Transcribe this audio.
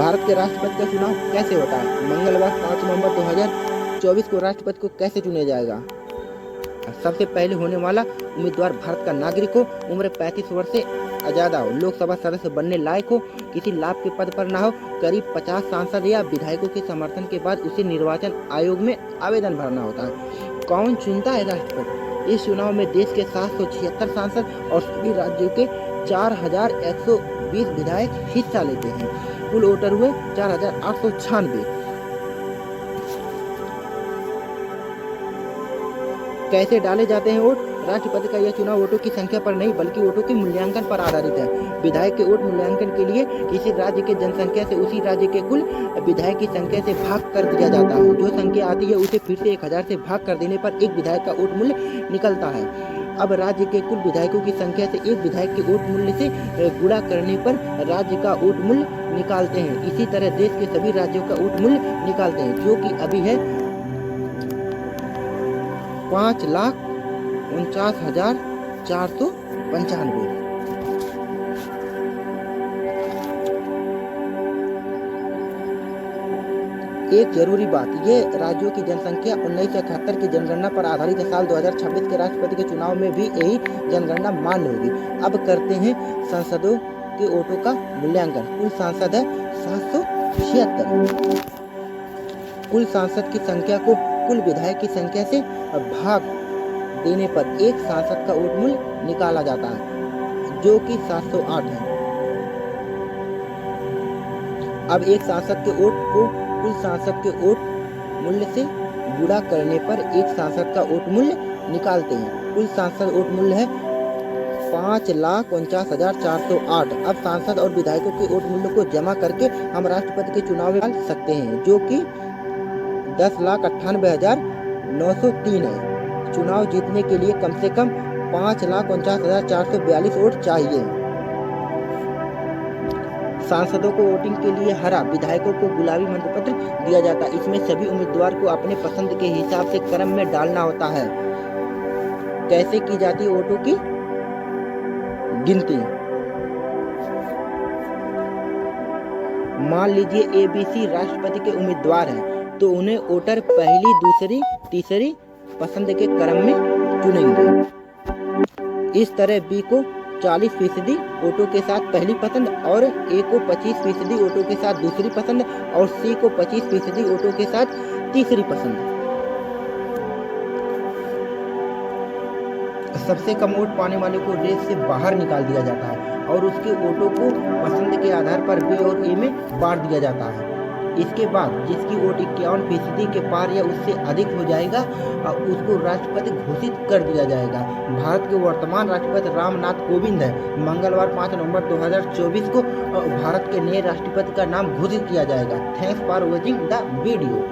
भारत के राष्ट्रपति का चुनाव कैसे होता है? मंगलवार 5 नवंबर 2024 को राष्ट्रपति को कैसे चुना जाएगा? सबसे पहले होने वाला उम्मीदवार भारत का नागरिक हो, उम्र 35 वर्ष से ज़्यादा हो, लोकसभा सदस्य बनने लायक हो, किसी लाभ के पद पर ना हो, करीब 50 सांसद या विधायकों के समर्थन के बाद उसे निर्वाचन आयोग में आवेदन भरना होता है। कौन चुनता है राष्ट्रपति? इस चुनाव में देश के 776 सांसद और सभी राज्यों के 4120 विधायक हिस्सा लेते हैं। कुल वोटर हुए 4896। कैसे डाले जाते हैं वोट? राष्ट्रपति का यह चुनाव वोटों की संख्या पर नहीं बल्कि वोटों के मूल्यांकन पर आधारित है। विधायक के वोट मूल्यांकन के लिए किसी राज्य के जनसंख्या से उसी राज्य के कुल विधायक की संख्या से भाग कर दिया जाता है। जो संख्या आती है उसे फिर से 1000 से भाग कर देने पर एक विधायक का वोट मूल्य निकलता है। अब राज्य के कुल विधायकों की संख्या से एक विधायक के वोट मूल्य से गुणा करने पर राज्य का वोट मूल्य निकालते हैं। इसी तरह देश के सभी राज्यों का वोट मूल्य निकालते हैं, जो कि अभी है 5,49,495। एक जरूरी बात, ये राज्यों की जनसंख्या 1971 की जनगणना पर आधारित है। साल 2026 के राष्ट्रपति के चुनाव में भी यही जनगणना मान्य होगी। अब करते हैं सांसदों के वोटों का मूल्यांकन। कुल सांसद है 776। कुल सांसद की संख्या को कुल विधायक की संख्या से भाग देने पर एक सांसद का वोट मूल्य निकाला जाता है, जो कि 708 है। अब एक सांसद के वोट को कुल सांसद के वोट मूल्य से गुणा करने पर एक सांसद का वोट मूल्य निकालते हैं। कुल सांसद वोट मूल्य है 5,49,408। अब सांसद और विधायकों के वोट मूल्य को जमा करके हम राष्ट्रपति के चुनाव में डाल सकते हैं, जो कि 10,98,903 है। चुनाव जीतने के लिए कम से कम 5,49,442 वोट चाहिए। सांसदों को वोटिंग के लिए हरा, विधायकों को गुलाबी मंत्रपत्र दिया जाता है। इसमें सभी उम्मीदवार को अपने पसंद के हिसाब से क्रम में डालना होता है। कैसे की जाती है वोटों की गिनती? मान लीजिए ABC राष्ट्रपति के उम्मीदवार हैं, तो उन्हें वोटर पहली, दूसरी, तीसरी पसंद के क्रम में चुनेंगे। इस तरह B को 40% वोटों के साथ पहली पसंद और A को 25% वोटों के साथ दूसरी पसंद और C को 25% वोटों के साथ तीसरी पसंद। सबसे कम वोट पाने वाले को रेस से बाहर निकाल दिया जाता है और उसके वोटों को पसंद के आधार पर B और A में बांट दिया जाता है। इसके बाद जिसकी वोट 51% के पार या उससे अधिक हो जाएगा उसको राष्ट्रपति घोषित कर दिया जाएगा। भारत के वर्तमान राष्ट्रपति रामनाथ कोविंद है। मंगलवार 5 नवंबर 2024 को भारत के नए राष्ट्रपति का नाम घोषित किया जाएगा। Thanks for watching the video.